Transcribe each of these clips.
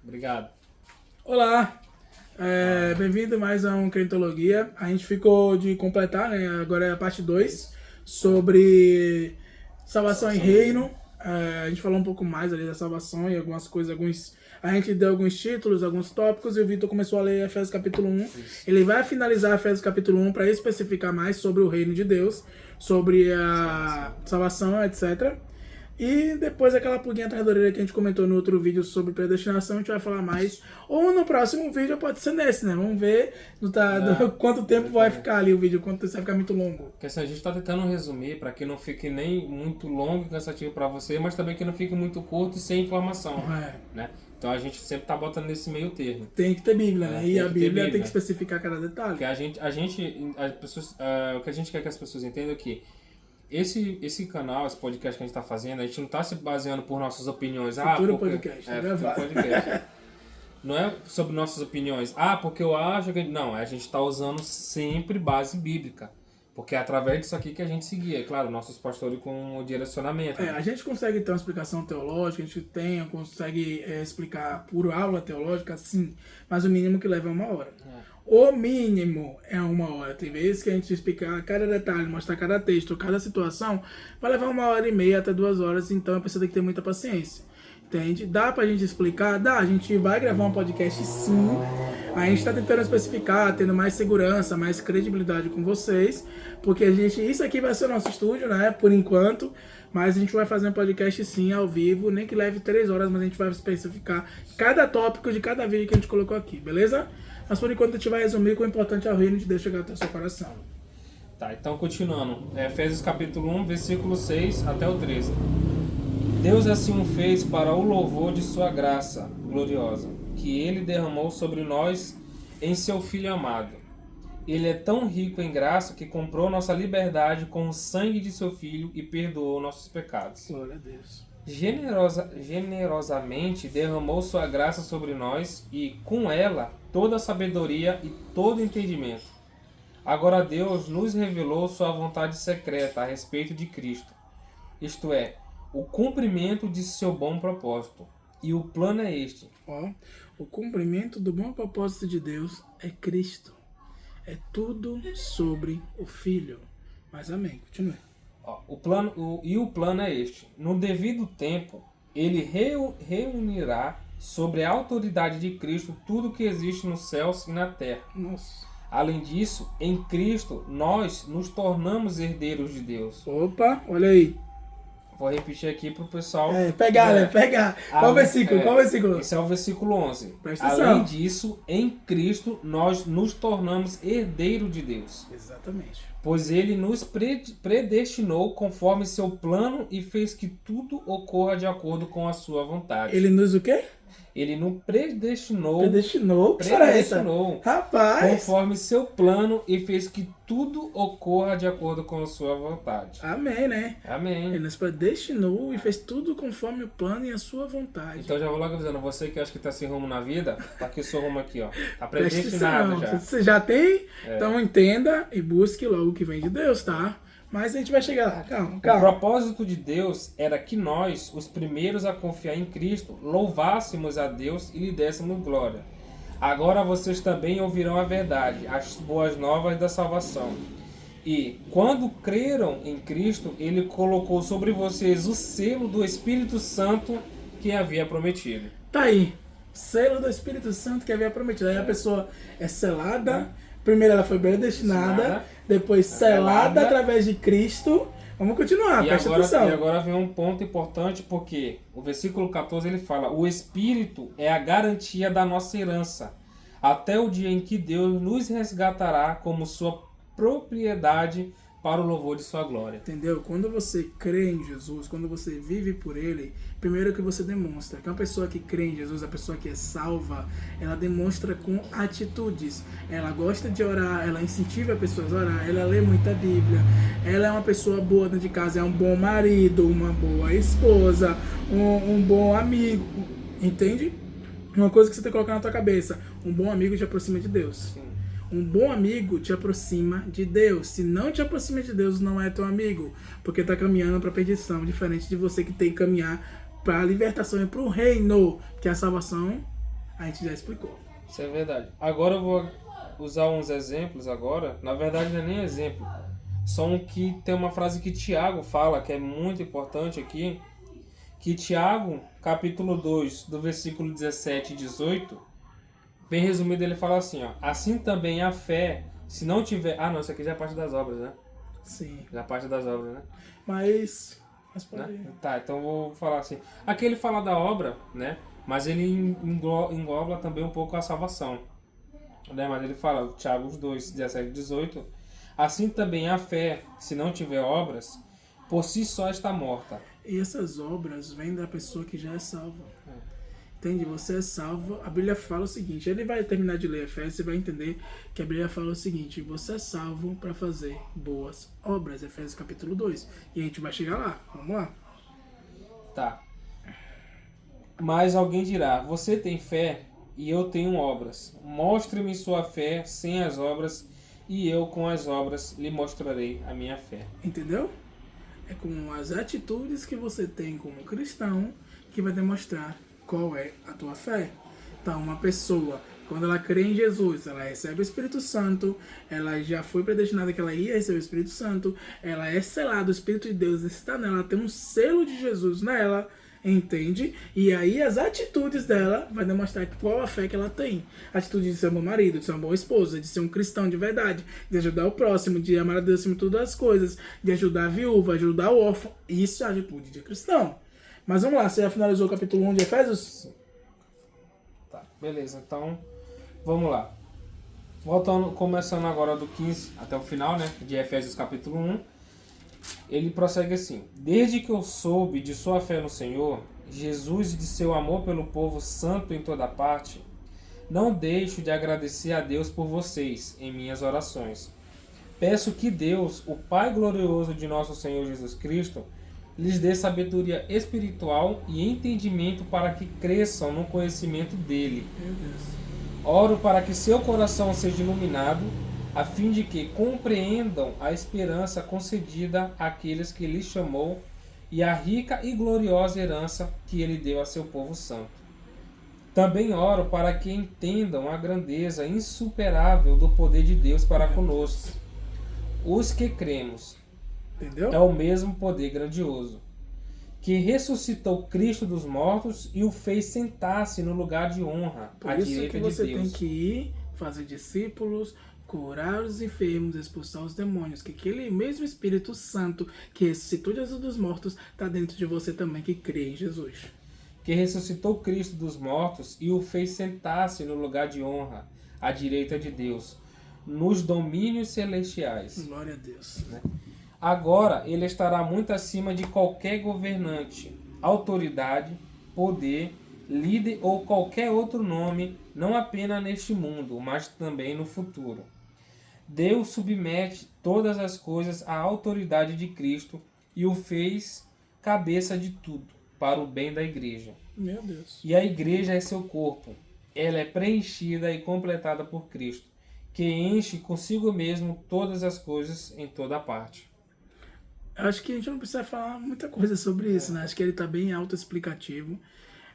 Obrigado. Olá, bem-vindo mais a um Crentologia. A gente ficou de completar, né? Agora é a parte 2 sobre salvação e reino. A gente falou um pouco mais ali da salvação e algumas coisas, a gente deu alguns títulos, alguns tópicos e o Vitor começou a ler Efésios capítulo 1. Ele vai finalizar Efésios capítulo 1 para especificar mais sobre o reino de Deus, sobre a salvação, etc. E depois aquela pulguinha atrás da orelha que a gente comentou no outro vídeo sobre predestinação, a gente vai falar mais. Ou no próximo vídeo pode ser nesse, né? Vamos ver quanto tempo vai ficar ali o vídeo, quanto tempo vai ficar muito longo. Porque assim, a gente está tentando resumir para que não fique nem muito longo e cansativo para você, mas também que não fique muito curto e sem informação, né? Então a gente sempre tá botando nesse meio termo. Tem que ter Bíblia, né? E a Bíblia tem que especificar cada detalhe. Porque as pessoas, o que a gente quer que as pessoas entendam é que esse canal, esse podcast que a gente está fazendo, a gente não está se baseando por nossas opiniões. Futuro podcast. Não é sobre nossas opiniões. Porque eu acho que... Não, a gente está usando sempre base bíblica. Porque é através disso aqui que a gente seguia. Claro, nossos pastores com o direcionamento. A gente consegue ter uma explicação teológica, a gente consegue explicar por aula teológica, sim. Mas o mínimo que leva é 1 hora. O mínimo é 1 hora. Tem vezes que a gente explicar cada detalhe, mostrar cada texto, cada situação, vai levar 1h30 até 2 horas, então a pessoa tem que ter muita paciência. Entende? Dá pra gente explicar? Dá, a gente vai gravar um podcast sim. A gente tá tentando especificar, tendo mais segurança, mais credibilidade com vocês, porque isso aqui vai ser o nosso estúdio, né, por enquanto, mas a gente vai fazer um podcast sim, ao vivo, nem que leve 3 horas, mas a gente vai especificar cada tópico de cada vídeo que a gente colocou aqui, beleza? Mas por enquanto a gente vai resumir que o importante é o reino de Deus chegar até o seu coração. Tá, então continuando. Efésios capítulo 1, versículo 6 até o 13. Deus assim o fez para o louvor de sua graça gloriosa, que ele derramou sobre nós em seu Filho amado. Ele é tão rico em graça que comprou nossa liberdade com o sangue de seu Filho e perdoou nossos pecados. Glória a Deus. Generosamente derramou sua graça sobre nós e, com ela, toda a sabedoria e todo entendimento. Agora Deus nos revelou sua vontade secreta a respeito de Cristo, isto é, o cumprimento de seu bom propósito. E o plano é este. O cumprimento do bom propósito de Deus é Cristo. É tudo sobre o Filho. Mas amém, continue. O plano é este. No devido tempo, ele reunirá sobre a autoridade de Cristo tudo que existe nos céus e na terra. Nossa. Além disso, em Cristo, nós nos tornamos herdeiros de Deus. Opa, olha aí. Vou repetir aqui para o pessoal... Pegar. Qual versículo? Esse é o versículo 11. Presta atenção. Além disso, em Cristo, nós nos tornamos herdeiros de Deus. Exatamente. Pois ele nos predestinou conforme seu plano e fez que tudo ocorra de acordo com a sua vontade. Ele nos o quê? Ele nos predestinou. Predestinou? Rapaz! Conforme seu plano e fez que tudo ocorra de acordo com a sua vontade. Amém, né? Amém. Ele nos predestinou e fez tudo conforme o plano e a sua vontade. Então já vou logo avisando, você que acha que tá sem rumo na vida, tá aqui o seu rumo aqui, ó. Tá predestinado já. Você já tem? Então entenda e busque logo o que vem de Deus, tá? Mas a gente vai chegar lá, calma. O propósito de Deus era que nós, os primeiros a confiar em Cristo, louvássemos a Deus e lhe dessemos glória. Agora vocês também ouvirão a verdade, as boas novas da salvação. E, quando creram em Cristo, Ele colocou sobre vocês o selo do Espírito Santo que havia prometido. Tá aí, selo do Espírito Santo que havia prometido. Aí a pessoa é selada, primeiro ela foi predestinada, depois selada através de Cristo. Vamos continuar, presta atenção. E agora vem um ponto importante, porque o versículo 14 ele fala: o Espírito é a garantia da nossa herança, até o dia em que Deus nos resgatará como sua propriedade para o louvor de sua glória. Entendeu? Quando você crê em Jesus, quando você vive por Ele, primeiro que você demonstra que uma pessoa que crê em Jesus, a pessoa que é salva, ela demonstra com atitudes. Ela gosta de orar, ela incentiva as pessoas a orar, ela lê muita Bíblia, ela é uma pessoa boa dentro de casa, é um bom marido, uma boa esposa, um bom amigo, entende? Uma coisa que você tem que colocar na tua cabeça, um bom amigo te aproxima de Deus. Sim. Um bom amigo te aproxima de Deus. Se não te aproxima de Deus, não é teu amigo, porque está caminhando para a perdição, diferente de você que tem que caminhar para a libertação e para o reino, que é a salvação a gente já explicou. Isso é verdade. Agora eu vou usar uns exemplos agora. Na verdade não é nem exemplo. Só um que tem uma frase que Tiago fala, que é muito importante aqui. Que Tiago, capítulo 2, do versículo 17 e 18, bem resumido, ele fala assim, ó. Assim também a fé, se não tiver... Ah, não, isso aqui já é parte das obras, né? Sim. Já é parte das obras, né? Mas pode... Né? Tá, então eu vou falar assim. Aqui ele fala da obra, né? Mas ele engloba também um pouco a salvação. Né? Mas ele fala, Tiago 2, 17 e 18, assim também a fé, se não tiver obras, por si só está morta. E essas obras vêm da pessoa que já é salva. Entende? Você é salvo. A Bíblia fala o seguinte, ele vai terminar de ler Efésios, você vai entender que a Bíblia fala o seguinte, você é salvo para fazer boas obras, Efésios capítulo 2. E a gente vai chegar lá, vamos lá. Tá. Mas alguém dirá, você tem fé e eu tenho obras. Mostre-me sua fé sem as obras e eu com as obras lhe mostrarei a minha fé. Entendeu? É com as atitudes que você tem como cristão que vai demonstrar qual é a tua fé. Então, uma pessoa, quando ela crê em Jesus, ela recebe o Espírito Santo, ela já foi predestinada que ela ia receber o Espírito Santo, ela é selada, o Espírito de Deus está nela, ela tem um selo de Jesus nela, entende? E aí as atitudes dela vai demonstrar qual a fé que ela tem. A atitude de ser um bom marido, de ser uma boa esposa, de ser um cristão de verdade, de ajudar o próximo, de amar a Deus acima de todas as coisas, de ajudar a viúva, ajudar o órfão. Isso é a atitude de cristão. Mas vamos lá, você já finalizou o capítulo 1 de Efésios? Tá, beleza, então vamos lá. Voltando, começando agora do 15 até o final, né, de Efésios capítulo 1. Ele prossegue assim: desde que eu soube de sua fé no Senhor Jesus e de seu amor pelo povo santo em toda parte, não deixo de agradecer a Deus por vocês em minhas orações. Peço que Deus, o Pai glorioso de nosso Senhor Jesus Cristo, lhes dê sabedoria espiritual e entendimento para que cresçam no conhecimento dele. Meu Deus. Oro para que seu coração seja iluminado, a fim de que compreendam a esperança concedida àqueles que lhe chamou e a rica e gloriosa herança que ele deu a seu povo santo. Também oro para que entendam a grandeza insuperável do poder de Deus para conosco, os que cremos. Entendeu? É o mesmo poder grandioso, que ressuscitou Cristo dos mortos e o fez sentar-se no lugar de honra, à Por isso direita que de você Deus. tem que ir, fazer discípulos, curar os enfermos, expulsar os demônios, que aquele mesmo Espírito Santo que ressuscitou Jesus dos mortos está dentro de você também, que crê em Jesus. Que ressuscitou Cristo dos mortos e o fez sentar-se no lugar de honra, à direita de Deus, nos domínios celestiais. Glória a Deus. Agora ele estará muito acima de qualquer governante, autoridade, poder, líder ou qualquer outro nome, não apenas neste mundo, mas também no futuro. Deus submete todas as coisas à autoridade de Cristo e o fez cabeça de tudo, para o bem da igreja. Meu Deus. E a igreja é seu corpo. Ela é preenchida e completada por Cristo, que enche consigo mesmo todas as coisas em toda parte. Acho que a gente não precisa falar muita coisa sobre isso, né? Acho que ele está bem autoexplicativo.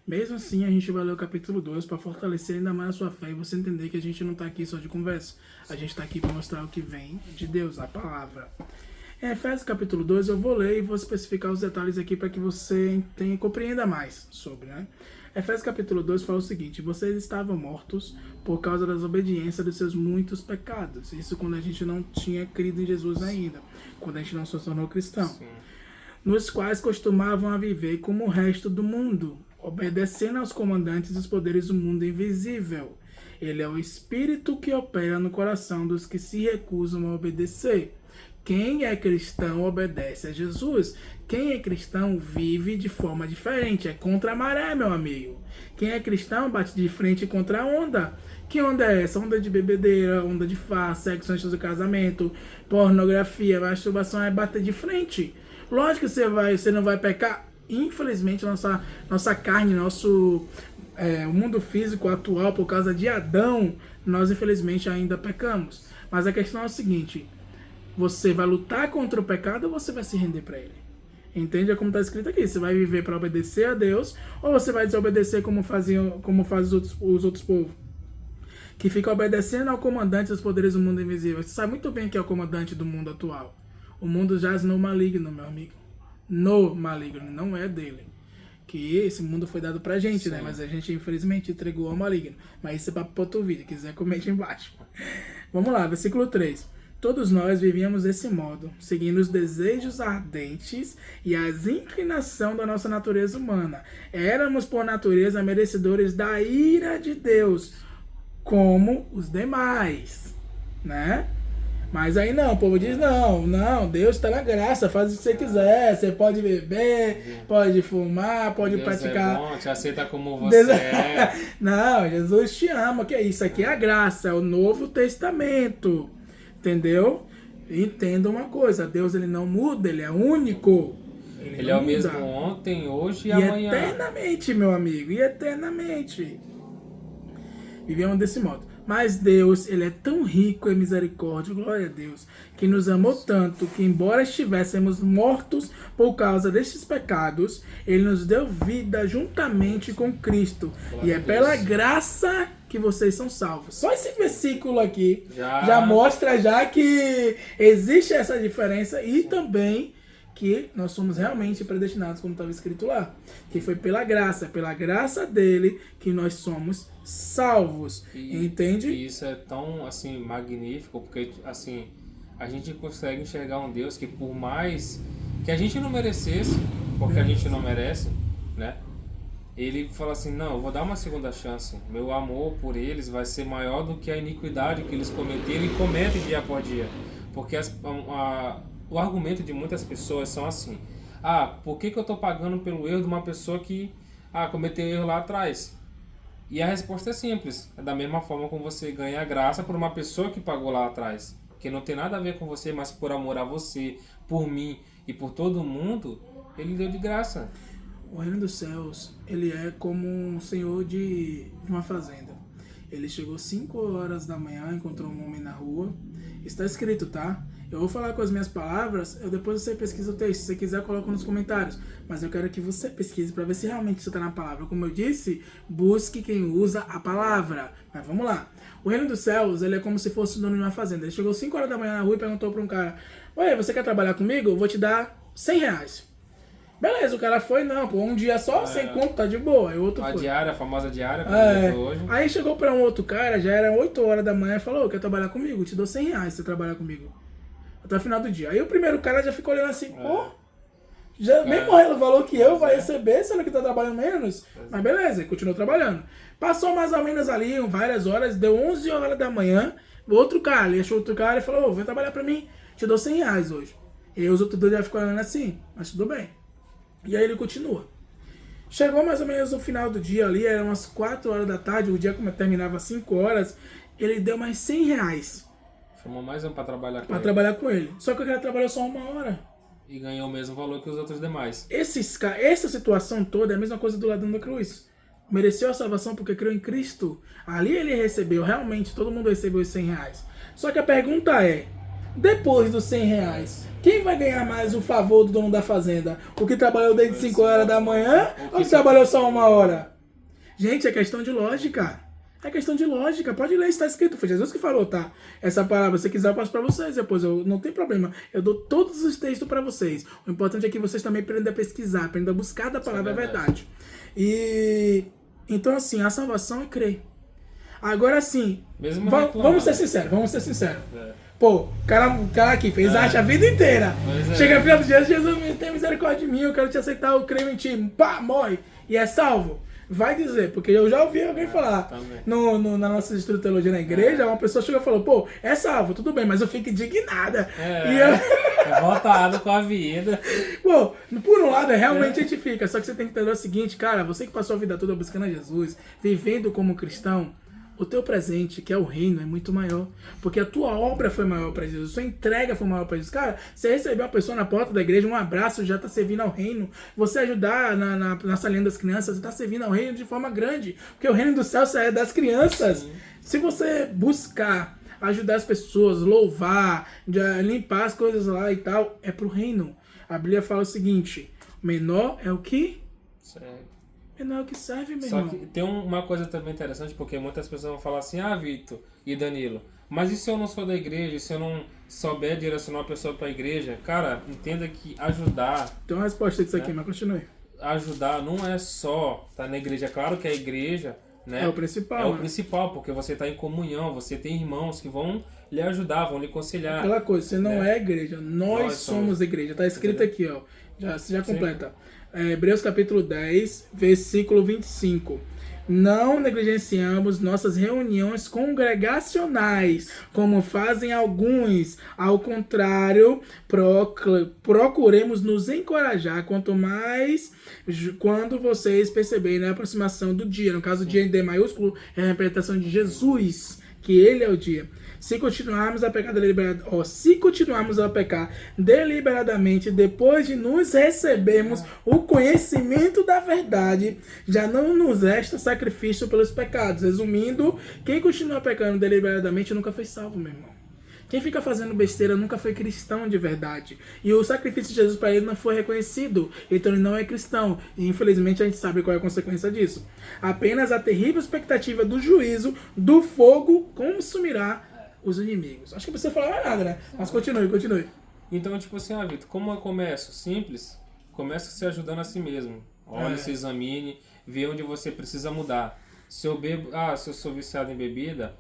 Mesmo assim, a gente vai ler o capítulo 2 para fortalecer ainda mais a sua fé e você entender que a gente não está aqui só de conversa. A gente está aqui para mostrar o que vem de Deus, a palavra. Em Efésios capítulo 2 eu vou ler e vou especificar os detalhes aqui para que você compreenda mais sobre, né? Efésios capítulo 2 fala o seguinte: vocês estavam mortos por causa da desobediência dos seus muitos pecados. Isso quando a gente não tinha crido em Jesus ainda, quando a gente não se tornou cristão. Sim. Nos quais costumavam a viver como o resto do mundo, obedecendo aos comandantes dos poderes do mundo invisível. Ele é o Espírito que opera no coração dos que se recusam a obedecer. Quem é cristão obedece a Jesus. Quem é cristão vive de forma diferente. É contra a maré, meu amigo. Quem é cristão bate de frente contra a onda. Que onda é essa? Onda de bebedeira, onda de farsa, sexo antes do casamento, pornografia, masturbação, é bater de frente. Lógico que você não vai pecar. Infelizmente, nossa carne, o mundo físico atual, por causa de Adão, nós infelizmente ainda pecamos. Mas a questão é o seguinte: você vai lutar contra o pecado ou você vai se render para ele? Entende? É como está escrito aqui. Você vai viver para obedecer a Deus ou você vai desobedecer como fazem os outros povos? Que fica obedecendo ao comandante dos poderes do mundo invisível. Você sabe muito bem que é o comandante do mundo atual. O mundo jaz no maligno, meu amigo. No maligno, não é dele. Que esse mundo foi dado pra gente, né? Mas a gente, infelizmente, entregou ao maligno. Mas isso é papo para outro vídeo. Se quiser, comente embaixo. Vamos lá, versículo 3. Todos nós vivíamos desse modo, seguindo os desejos ardentes e as inclinações da nossa natureza humana. Éramos, por natureza, merecedores da ira de Deus, como os demais, né? Mas aí não, o povo diz, não, Deus está na graça, faz o que você quiser, você pode beber, pode fumar, pode Deus praticar... é bom, te aceita como você é. Não, Jesus te ama, que é isso aqui é a graça, é o Novo Testamento, entendeu? Entenda uma coisa, Deus ele não muda, ele é único. Ele é o mesmo ontem, hoje e amanhã. Eternamente, meu amigo, e eternamente. Vivemos desse modo. Mas Deus, ele é tão rico em misericórdia, glória a Deus, que nos amou tanto que, embora estivéssemos mortos por causa destes pecados, ele nos deu vida juntamente com Cristo. Glória e é pela graça que vocês são salvos. Só esse versículo aqui já mostra já que existe essa diferença e também que nós somos realmente predestinados, como estava escrito lá. Que foi pela graça dele que nós somos salvos. Entende? E isso é tão, assim, magnífico, porque, assim, a gente consegue enxergar um Deus que, por mais que a gente não merecesse, porque a gente não merece, né? Ele fala assim, não, eu vou dar uma segunda chance. Meu amor por eles vai ser maior do que a iniquidade que eles cometeram e cometem dia após dia. Porque o argumento de muitas pessoas são assim, por que eu estou pagando pelo erro de uma pessoa que cometeu erro lá atrás? E a resposta é simples, é da mesma forma como você ganha graça por uma pessoa que pagou lá atrás, que não tem nada a ver com você, mas por amor a você, por mim e por todo mundo, ele deu de graça. O reino dos céus, ele é como um senhor de uma fazenda. Ele chegou 5 horas da manhã, encontrou um homem na rua. Está escrito, tá? Eu vou falar com as minhas palavras, depois você pesquisa o texto. Se você quiser, coloca nos comentários. Mas eu quero que você pesquise para ver se realmente isso está na palavra. Como eu disse, busque quem usa a palavra. Mas vamos lá. O reino dos céus, ele é como se fosse o dono de uma fazenda. Ele chegou 5 horas da manhã na rua e perguntou para um cara, oi, você quer trabalhar comigo? Eu vou te dar R$100. Beleza, o cara foi, não, pô, um dia só, sem conto, tá de boa. Aí o outro foi. A famosa diária, como hoje. Aí chegou pra um outro cara, já era 8 horas da manhã, e falou, quer trabalhar comigo? Te dou R$100 se você trabalhar comigo. Até o final do dia. Aí o primeiro cara já ficou olhando assim, mesmo o valor que eu vai receber, sendo que tá trabalhando menos. Mas beleza, ele continuou trabalhando. Passou mais ou menos ali, várias horas, deu 11 horas da manhã, o outro cara, ele achou outro cara e falou, vem trabalhar pra mim, te dou R$100 hoje. E os outros dois já ficou olhando assim, mas tudo bem. E aí ele continua. Chegou mais ou menos no final do dia ali, eram umas 4 horas da tarde, o dia como terminava às 5 horas, ele deu mais R$100. Chamou mais um pra trabalhar com pra ele. trabalhar com ele. Só que o cara trabalhou só 1 hora. E ganhou o mesmo valor que os outros demais. Essa situação toda é a mesma coisa do ladrão da cruz. Mereceu a salvação porque creu em Cristo. Ali ele recebeu, realmente, todo mundo recebeu os R$100. Só que a pergunta é, depois dos R$100, quem vai ganhar mais o favor do dono da fazenda? O que trabalhou desde 5 horas da manhã ou o que trabalhou só 1 hora? Gente, é questão de lógica. É questão de lógica. Pode ler, está escrito. Foi Jesus que falou, tá? Essa palavra, se quiser, eu passo para vocês. Depois, não tem problema. Eu dou todos os textos para vocês. O importante é que vocês também aprendam a pesquisar, aprendam a buscar da palavra a verdade. E então, assim, a salvação é crer. Agora, assim, vamos ser sinceros. Pô, o cara aqui fez arte a vida inteira. Chega no final do dia, Jesus, tem misericórdia de mim, eu quero te aceitar, eu creio em ti. Pá, morre. E é salvo. Vai dizer, porque eu já ouvi alguém falar na nossa estudo de teologia na igreja, uma pessoa chegou e falou, pô, é salvo, tudo bem, mas eu fico indignada. Voltado com a vida. Pô, por um lado, realmente a gente fica, só que você tem que entender o seguinte, cara, você que passou a vida toda buscando a Jesus, vivendo como cristão, o teu presente, que é o reino, é muito maior. Porque a tua obra foi maior para Jesus, sua entrega foi maior para Jesus. Cara, você receber uma pessoa na porta da igreja, um abraço, já está servindo ao reino. Você ajudar na salinha das crianças, você está servindo ao reino de forma grande. Porque o reino do céu é das crianças. Sim. Se você buscar ajudar as pessoas, louvar, limpar as coisas lá e tal, é pro reino. A Bíblia fala o seguinte: menor é o que? Sério. Menor é o que serve, meu Só irmão. que tem uma coisa também interessante, porque muitas pessoas vão falar assim, ah, Vitor e Danilo, mas e se eu não sou da igreja, e se eu não souber direcionar uma pessoa para a igreja? Cara, entenda que ajudar, Tem uma resposta disso aqui, né? mas continue. Ajudar não é só estar na igreja. Claro que a igreja, né, É o principal. é o né? principal, porque você está em comunhão, você tem irmãos que vão lhe ajudar, vão lhe aconselhar. Aquela coisa, você não é igreja, nós Nós somos igreja. Tá escrito aqui, ó. Você já Sim. completa. Hebreus capítulo 10, versículo 25. Não negligenciamos nossas reuniões congregacionais, como fazem alguns. Ao contrário, procuremos nos encorajar, quanto mais quando vocês perceberem a aproximação do dia. No caso, o dia em D maiúsculo é a representação de Jesus, que ele é o dia. Se continuarmos a pecar deliberadamente, depois de nos recebermos o conhecimento da verdade, já não nos resta sacrifício pelos pecados. Resumindo, quem continua pecando deliberadamente nunca foi salvo, meu irmão. Quem fica fazendo besteira nunca foi cristão de verdade. E o sacrifício de Jesus para ele não foi reconhecido. Então ele não é cristão. E infelizmente a gente sabe qual é a consequência disso. Apenas a terrível expectativa do juízo, do fogo, consumirá os inimigos. Acho que não precisa falar mais nada, né? Mas continue. Então, tipo assim, ah, Vitor, como eu começo? Simples. Começa se ajudando a si mesmo. Olhe, se examine, vê onde você precisa mudar. Se eu sou viciado em bebida,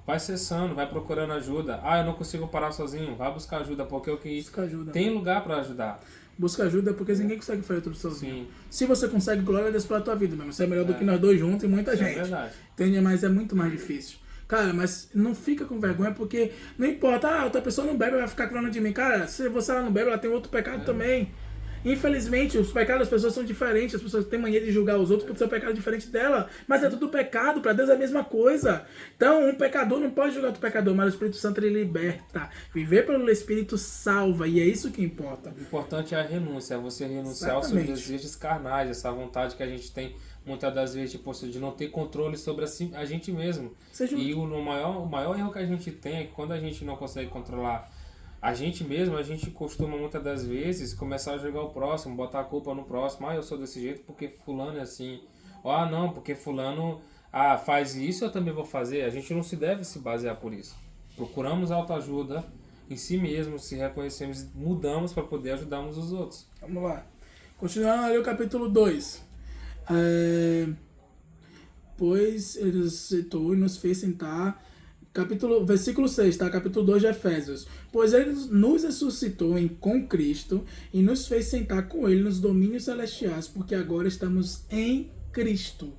vai cessando, vai procurando ajuda. Ah, eu não consigo parar sozinho, vai buscar ajuda, porque o que Busca ajuda. tem lugar para ajudar. Busca ajuda porque ninguém consegue fazer tudo sozinho. Sim. Se você consegue, glória a Deus pela tua vida, mesmo. Você é melhor do que nós dois juntos e muita gente. É verdade. Entende? Mas é muito mais difícil. Cara, mas não fica com vergonha, porque não importa, outra pessoa não bebe, vai ficar falando de mim. Cara, se você ela não bebe, ela tem outro pecado também. Infelizmente, os pecados das pessoas são diferentes. As pessoas têm mania de julgar os outros porque o seu pecado é diferente dela. Mas é tudo pecado, para Deus é a mesma coisa. Então, um pecador não pode julgar outro pecador, mas o Espírito Santo ele liberta. Viver pelo Espírito salva, e é isso que importa. O importante é a renúncia, é você renunciar aos seus desejos carnais, essa vontade que a gente tem muitas das vezes de não ter controle sobre a gente mesmo. E o maior erro que a gente tem é que quando a gente não consegue controlar a gente mesmo, a gente costuma muitas das vezes começar a jogar o próximo, botar a culpa no próximo. Ah, eu sou desse jeito porque fulano é assim. Ah, não, porque fulano faz isso, eu também vou fazer. A gente não se deve se basear por isso. Procuramos autoajuda em si mesmo, se reconhecemos, mudamos para poder ajudarmos os outros. Vamos lá. Continuando ali o capítulo 2. Pois ele citou e nos fez sentar... Versículo 6, tá? Capítulo 2 de Efésios. Pois ele nos ressuscitou com Cristo e nos fez sentar com ele nos domínios celestiais, porque agora estamos em Cristo.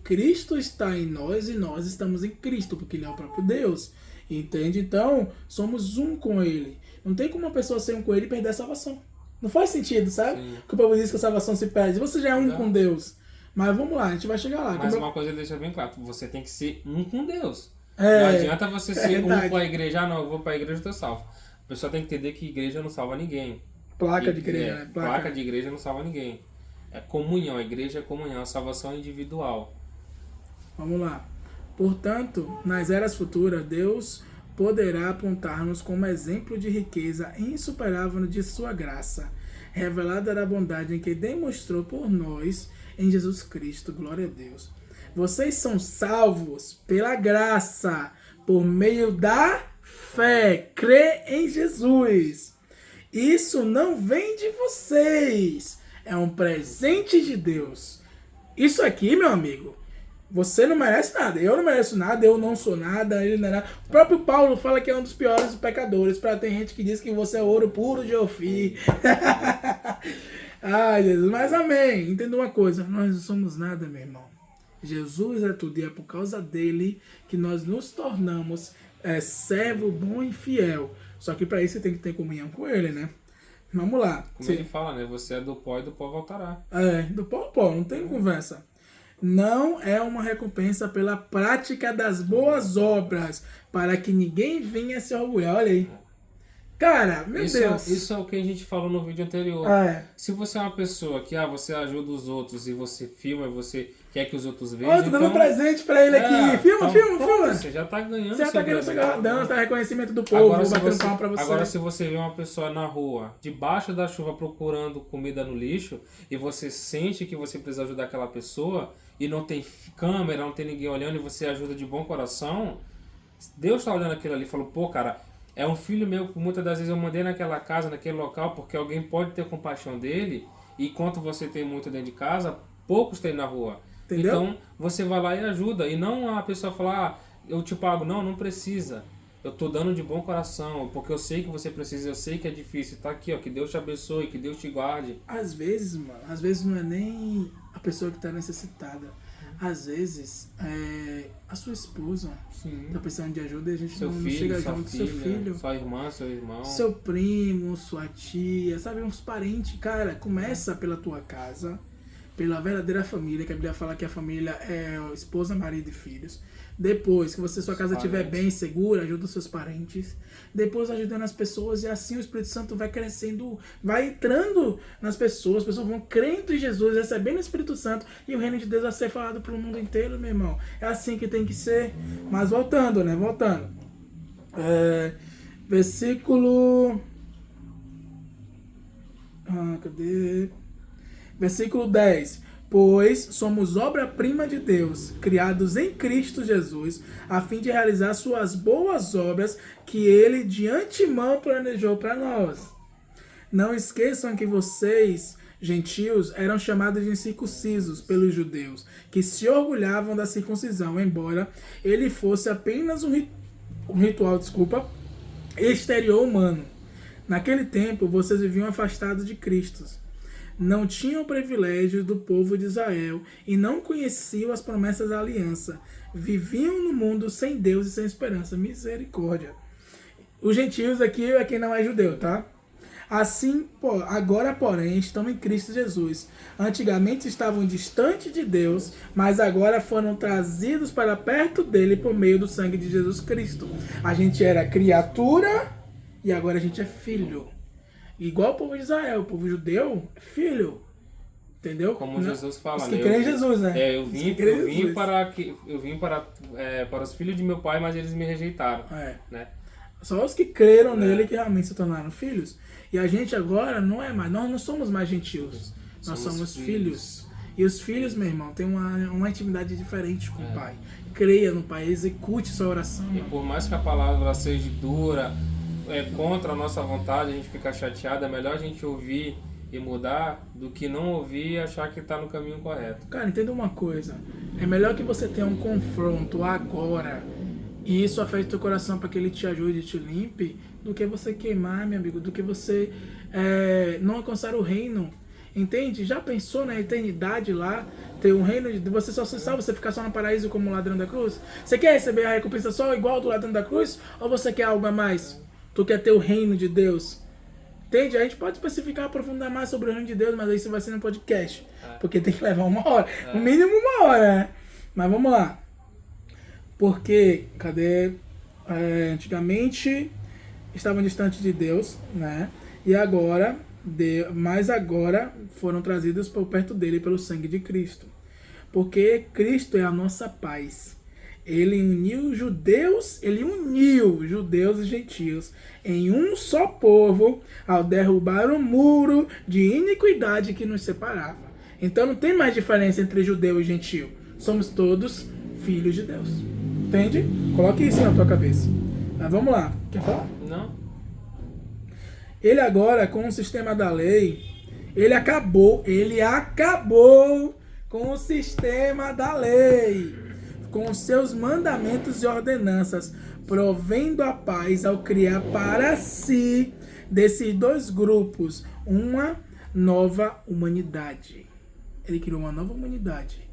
Cristo está em nós e nós estamos em Cristo, porque ele é o próprio Deus. Entende? Então, somos um com ele. Não tem como uma pessoa ser um com ele e perder a salvação. Não faz sentido, sabe? Sim. Que o povo diz que a salvação se perde. Você já é um com Deus. Mas vamos lá, a gente vai chegar lá. Mas uma coisa ele deixa bem claro, você tem que ser um com Deus. É, não adianta você ser um verdade. com a igreja, não, eu vou para a igreja e estou salvo. A pessoa tem que entender que igreja não salva ninguém. Placa de igreja, né? Placa de igreja não salva ninguém. É comunhão, a igreja é comunhão, a salvação é individual. Vamos lá. Portanto, nas eras futuras, Deus poderá apontar-nos como exemplo de riqueza insuperável de sua graça, revelada da bondade em que demonstrou por nós em Jesus Cristo. Glória a Deus. Vocês são salvos pela graça, por meio da fé. Crê em Jesus. Isso não vem de vocês. É um presente de Deus. Isso aqui, meu amigo, você não merece nada. Eu não mereço nada, eu não sou nada, ele não é nada. O próprio Paulo fala que é um dos piores pecadores. Tem gente que diz que você é ouro puro de Ofir. Ai, Jesus, mas amém. Entenda uma coisa, nós não somos nada, meu irmão. Jesus é tudo e é por causa dele que nós nos tornamos servo bom e fiel. Só que para isso você tem que ter comunhão com ele, né? Vamos lá. Como ele fala, né? Você é do pó e do pó voltará. Do pó ao pó, não tem conversa. Não é uma recompensa pela prática das boas obras, para que ninguém venha se orgulhar. Olha aí. Cara, meu Deus. Isso é o que a gente falou no vídeo anterior. Se você é uma pessoa que você ajuda os outros e você filma, você quer que os outros vejam. Ó, tô dando presente pra ele aqui. Filma. Você já tá ganhando. Você já tá ganhando seu galardão, tá reconhecimento do povo, agora, batendo palma pra você. Agora, se você vê uma pessoa na rua, debaixo da chuva, procurando comida no lixo, e você sente que você precisa ajudar aquela pessoa, e não tem câmera, não tem ninguém olhando, e você ajuda de bom coração, Deus tá olhando aquilo ali e falou, pô, cara, é um filho meu que muitas das vezes eu mandei naquela casa, naquele local, porque alguém pode ter compaixão dele, e enquanto você tem muito dentro de casa, poucos tem na rua. Entendeu? Então, você vai lá e ajuda. E não a pessoa falar, eu te pago. Não precisa. Eu tô dando de bom coração, porque eu sei que você precisa, eu sei que é difícil. Tá aqui, ó, que Deus te abençoe, que Deus te guarde. Às vezes, mano, não é nem a pessoa que tá necessitada. Às vezes, a sua esposa tá precisando de ajuda e a gente seu não filho, chega sua junto. filha, Seu filho, sua irmã, seu irmão. seu primo, sua tia, sabe, uns parentes. Cara, começa pela tua casa, pela verdadeira família, que a Bíblia fala que a família é esposa, marido e filhos. Depois que sua casa estiver bem segura, ajuda os seus parentes. Depois ajudando as pessoas, e assim o Espírito Santo vai crescendo, vai entrando nas pessoas, as pessoas vão crendo em Jesus, recebendo o Espírito Santo, e o reino de Deus vai ser falado pelo mundo inteiro, meu irmão. É assim que tem que ser. Mas voltando. Versículo... cadê? Versículo 10. Pois somos obra-prima de Deus, criados em Cristo Jesus, a fim de realizar suas boas obras que Ele de antemão planejou para nós. Não esqueçam que vocês, gentios, eram chamados de incircuncisos pelos judeus, que se orgulhavam da circuncisão, embora ele fosse apenas um ritual, exterior humano. Naquele tempo, vocês viviam afastados de Cristo. Não tinham privilégios do povo de Israel e não conheciam as promessas da aliança. Viviam no mundo sem Deus e sem esperança. Misericórdia. Os gentios aqui é quem não é judeu, tá? Assim, agora, porém, estão em Cristo Jesus. Antigamente estavam distantes de Deus, mas agora foram trazidos para perto dele por meio do sangue de Jesus Cristo. A gente era criatura e agora a gente é filho. Igual o povo de Israel, o povo judeu é filho. Entendeu? Como Jesus fala, os que creem em Jesus, né? Eu vim para os filhos de meu pai, mas eles me rejeitaram. Né? Só os que creram nele que realmente se tornaram filhos. E a gente agora não é mais, nós não somos mais gentios. Nós somos filhos. E os filhos, meu irmão, têm uma intimidade diferente com o pai. Creia no pai, execute sua oração. E por mais que a palavra seja dura, contra a nossa vontade, a gente fica chateado, é melhor a gente ouvir e mudar do que não ouvir e achar que está no caminho correto. Cara, entenda uma coisa. É melhor que você tenha um confronto agora e isso afete o teu coração para que ele te ajude e te limpe, do que você queimar, meu amigo, do que você não alcançar o reino. Entende? Já pensou na eternidade lá, ter um reino de você só se salva, você ficar só no paraíso como o ladrão da cruz? Você quer receber a recompensa só igual do ladrão da cruz? Ou você quer algo a mais? Tu quer ter o reino de Deus? Entende? A gente pode especificar, aprofundar mais sobre o reino de Deus, mas aí isso vai ser no podcast. Porque tem que levar 1 hora. No mínimo 1 hora, né? Mas vamos lá. Porque, antigamente estavam distantes de Deus, né? E agora, mas agora foram trazidos por perto dele pelo sangue de Cristo. Porque Cristo é a nossa paz. Ele uniu judeus e gentios em um só povo ao derrubar o muro de iniquidade que nos separava. Então não tem mais diferença entre judeu e gentio. Somos todos filhos de Deus. Entende? Coloque isso na tua cabeça. Mas vamos lá. Quer falar? Não. Ele agora, com o sistema da lei, ele acabou com o sistema da lei, com os seus mandamentos e ordenanças, provendo a paz ao criar para si, desses dois grupos, uma nova humanidade. Ele criou uma nova humanidade.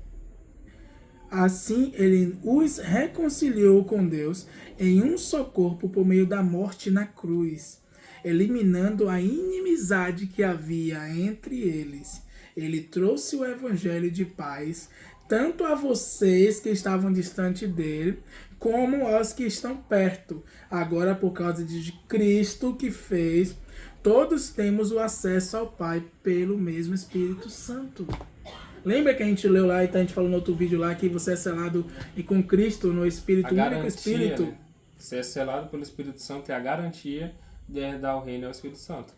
Assim, ele os reconciliou com Deus em um só corpo por meio da morte na cruz, eliminando a inimizade que havia entre eles. Ele trouxe o evangelho de paz tanto a vocês que estavam distante dele, como aos que estão perto. Agora, por causa de Cristo que fez, todos temos o acesso ao Pai pelo mesmo Espírito Santo. Lembra que a gente leu lá e a gente falou no outro vídeo lá que você é selado e com Cristo no Espírito, o único Espírito. Né? Você é selado pelo Espírito Santo, é a garantia de herdar o reino ao Espírito Santo.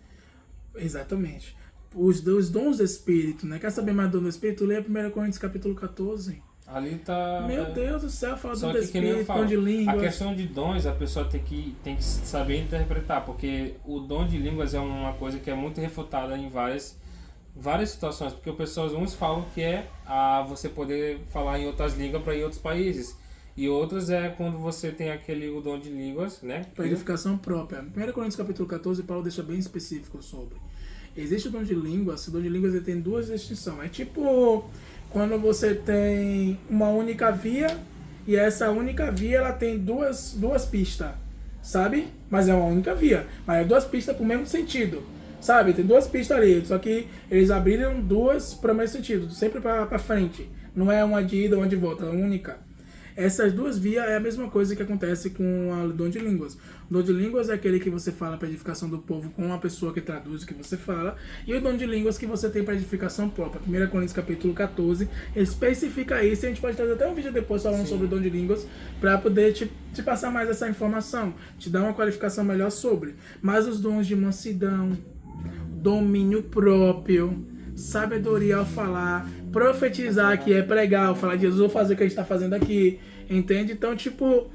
Exatamente. Os dons do Espírito, né? Quer saber mais do dom do Espírito? Leia 1 Coríntios capítulo 14. Ali tá... Meu Deus do céu, fala do que Espírito, dom de línguas. A questão de dons, a pessoa tem que saber interpretar, porque o dom de línguas é uma coisa que é muito refutada em várias situações, porque uns falam que é você poder falar em outras línguas para ir em outros países, e outros é quando você tem o dom de línguas, né? Para edificação própria. 1 Coríntios capítulo 14, Paulo deixa bem específico sobre. Existe o dom de línguas, o dom de línguas ele tem duas distinções. É tipo quando você tem uma única via e essa única via ela tem duas pistas, sabe? Mas é uma única via, mas é duas pistas para o mesmo sentido, sabe? Tem duas pistas ali, só que eles abriram duas para o mesmo sentido, sempre para frente. Não é uma de ida ou uma de volta, é uma única. Essas duas vias é a mesma coisa que acontece com o dom de línguas. O dom de línguas é aquele que você fala para edificação do povo com uma pessoa que traduz o que você fala. E o dom de línguas que você tem para edificação própria. 1 Coríntios capítulo 14 especifica isso. E a gente pode trazer até um vídeo depois falando sobre o dom de línguas para poder te passar mais essa informação. Te dar uma qualificação melhor sobre. Mas os dons de mansidão, domínio próprio, sabedoria ao falar, profetizar, que é pregar, falar de Jesus, ou fazer o que a gente está fazendo aqui, entende? Então, tipo,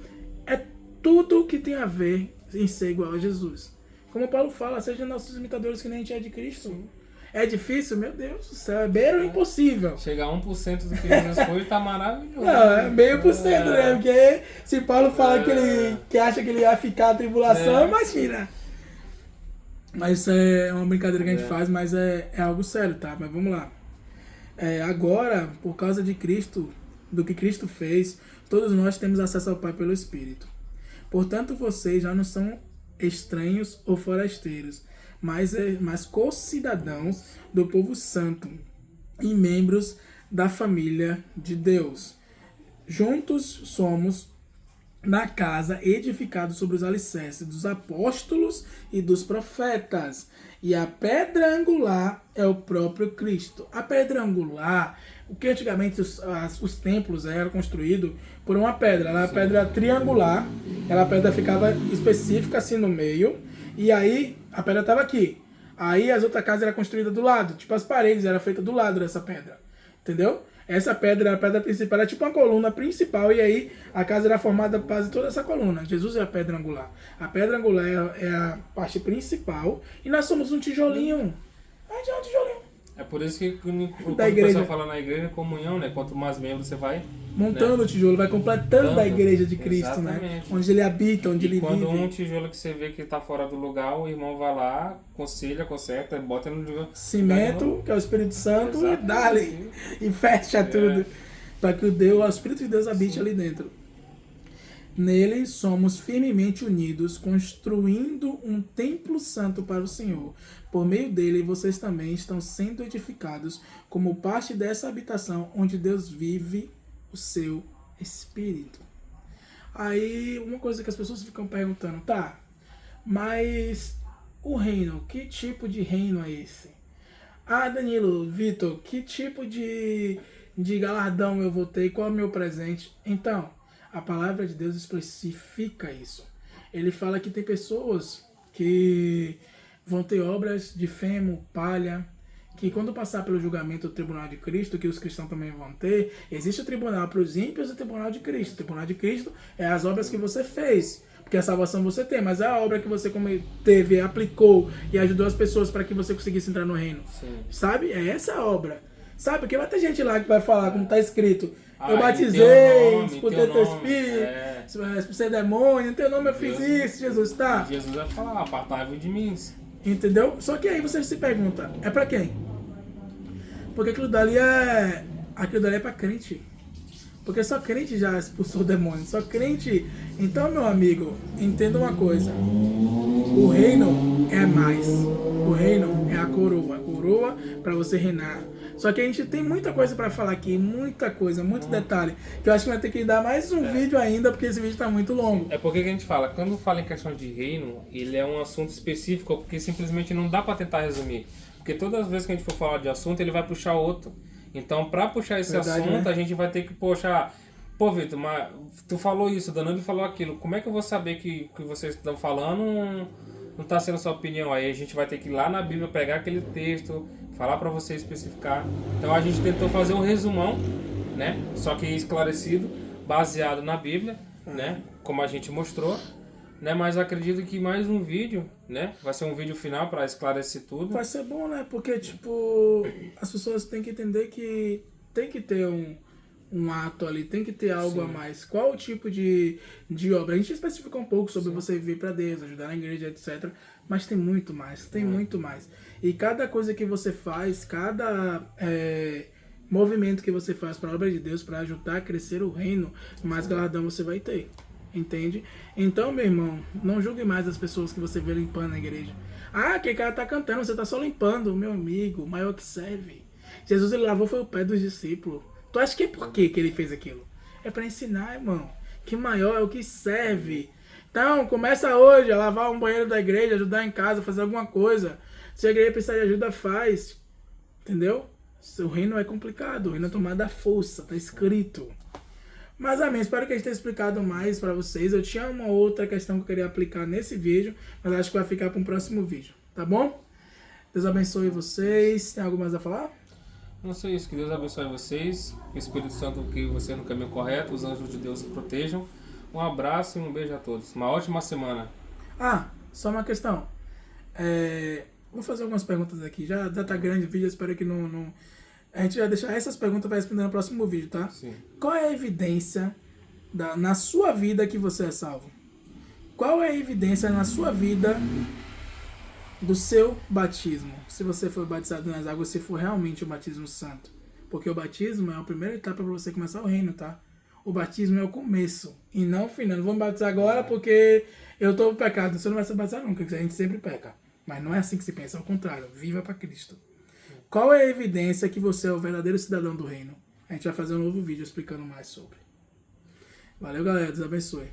é tudo que tem a ver em ser igual a Jesus. Como Paulo fala, sejam nossos imitadores que nem a gente é de Cristo. É difícil? Meu Deus do céu, é beira o impossível. Chegar a 1% do que Jesus foi tá maravilhoso. Não, é meio por cento, né? Porque se Paulo fala que acha que ele vai ficar a tribulação, imagina. Mas isso é uma brincadeira que a gente faz, mas é algo sério, tá? Mas vamos lá. Agora, por causa de Cristo, do que Cristo fez, todos nós temos acesso ao Pai pelo Espírito. Portanto, vocês já não são estranhos ou forasteiros, mas co-cidadãos do povo santo e membros da família de Deus. Juntos somos na casa edificado sobre os alicerces dos apóstolos e dos profetas. E a pedra angular é o próprio Cristo. A pedra angular, o que antigamente os templos eram construídos por uma pedra. Ela era uma pedra triangular, a pedra ficava específica assim no meio, e aí a pedra estava aqui. Aí as outras casas eram construídas do lado, tipo as paredes eram feitas do lado dessa pedra, entendeu? Essa pedra, a pedra principal, era tipo uma coluna principal, e aí a casa era formada por base de toda essa coluna. Jesus é a pedra angular. A pedra angular é a parte principal, e nós somos um tijolinho. A gente é um tijolinho. É por isso que quando o pessoal fala na igreja, comunhão, né? Quanto mais membros você vai... montando, né, o tijolo, vai completando a igreja de Cristo, exatamente, né? Onde ele habita, onde ele vive. E quando um tijolo que você vê que está fora do lugar, o irmão vai lá, conserta, bota no cimento, que é o Espírito Santo, exatamente, e dá-lhe, e fecha tudo, para que o Espírito de Deus habite ali dentro. Nele somos firmemente unidos, construindo um templo santo para o Senhor. Por meio dele, vocês também estão sendo edificados como parte dessa habitação onde Deus vive o seu Espírito. Aí, uma coisa que as pessoas ficam perguntando, tá, mas o reino, que tipo de reino é esse? Ah, Danilo, Vitor, que tipo de galardão eu vou ter? Qual é o meu presente? Então, a palavra de Deus especifica isso. Ele fala que tem pessoas que vão ter obras de feno, palha, que quando passar pelo julgamento do tribunal de Cristo, que os cristãos também vão ter, existe o tribunal para os ímpios e o tribunal de Cristo. O tribunal de Cristo é as obras que você fez, porque a salvação você tem, mas é a obra que você teve, aplicou e ajudou as pessoas para que você conseguisse entrar no reino. Sim. Sabe? É essa a obra. Sabe? Porque vai ter gente lá que vai falar, como está escrito, eu batizei, disputei teu espírito, expulsei demônio, em teu nome eu fiz isso, Jesus, tá? Jesus vai falar, apartai-vos de mim. Entendeu? Só que aí você se pergunta, é pra quem? Porque aquilo dali é pra crente. Porque só crente já expulsou o demônio, só crente. Então, meu amigo, entenda uma coisa. O reino é mais. O reino é a coroa para você reinar. Só que a gente tem muita coisa para falar aqui, muita coisa, muito detalhe, que eu acho que vai ter que dar mais um vídeo ainda, porque esse vídeo tá muito longo. É porque a gente fala, quando fala em questão de reino, ele é um assunto específico, porque simplesmente não dá para tentar resumir. Porque todas as vezes que a gente for falar de assunto, ele vai puxar outro. Então, para puxar esse Verdade, assunto, né? a gente vai ter que puxar. Pô, Vitor, mas tu falou isso, o Danilo falou aquilo. Como é que eu vou saber que o que vocês estão falando não está sendo sua opinião? Aí a gente vai ter que ir lá na Bíblia, pegar aquele texto, falar para você especificar. Então a gente tentou fazer um resumão, né? Só que esclarecido, baseado na Bíblia, né? Como a gente mostrou. Né, mas eu acredito que mais um vídeo, né? Vai ser um vídeo final para esclarecer tudo. Vai ser bom, né? Porque, tipo, as pessoas têm que entender que tem que ter um ato ali, tem que ter algo a mais. Qual o tipo de obra? A gente especificou um pouco sobre você vir para Deus, ajudar na igreja, etc. Mas tem muito mais, tem muito mais. E cada coisa que você faz, cada movimento que você faz para a obra de Deus, para ajudar a crescer o reino, mais galardão você vai ter. Entende? Então, meu irmão, não julgue mais as pessoas que você vê limpando a igreja. Ah, aquele cara tá cantando, você tá só limpando, meu amigo, o maior que serve. Jesus, ele lavou foi o pé dos discípulos. Tu acha que é por quê que ele fez aquilo? É para ensinar, irmão, que maior é o que serve. Então, começa hoje a lavar um banheiro da igreja, ajudar em casa, fazer alguma coisa. Se a igreja precisar de ajuda, faz. Entendeu? O reino é complicado, o reino é tomado à força, tá escrito. Mas, amém, espero que a gente tenha explicado mais para vocês. Eu tinha uma outra questão que eu queria aplicar nesse vídeo, mas acho que vai ficar para um próximo vídeo, tá bom? Deus abençoe vocês. Tem algo mais a falar? Não sei isso, que Deus abençoe vocês, que o Espírito Santo guie você no caminho correto, os anjos de Deus o protejam. Um abraço e um beijo a todos. Uma ótima semana. Ah, só uma questão. Vou fazer algumas perguntas aqui. Já tá grande o vídeo, eu espero que não... A gente vai deixar essas perguntas para responder no próximo vídeo, tá? Sim. Qual é a evidência na sua vida que você é salvo? Qual é a evidência na sua vida do seu batismo? Se você foi batizado nas águas, se for realmente o batismo santo. Porque o batismo é a primeira etapa para você começar o reino, tá? O batismo é o começo e não o final. Não vou me batizar agora porque eu estou no pecado. Você não vai se batizar nunca, porque a gente sempre peca. Mas não é assim que se pensa, ao contrário. Viva para Cristo. Qual é a evidência que você é o verdadeiro cidadão do reino? A gente vai fazer um novo vídeo explicando mais sobre. Valeu, galera. Deus abençoe.